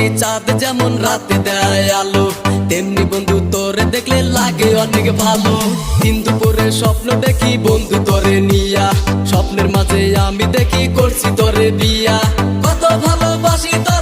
ভালোবাসি চাঁদ যেমন রাতে দেয় আলো, তেমনি বন্ধু তোরে দেখলে লাগে অনেক ভালো। দিন দুপুরে স্বপ্ন দেখি বন্ধু তোরে নিয়া, স্বপ্নের মাঝে আমি দেখি করছি তোরে বিয়া। কত ভালোবাসি তোরে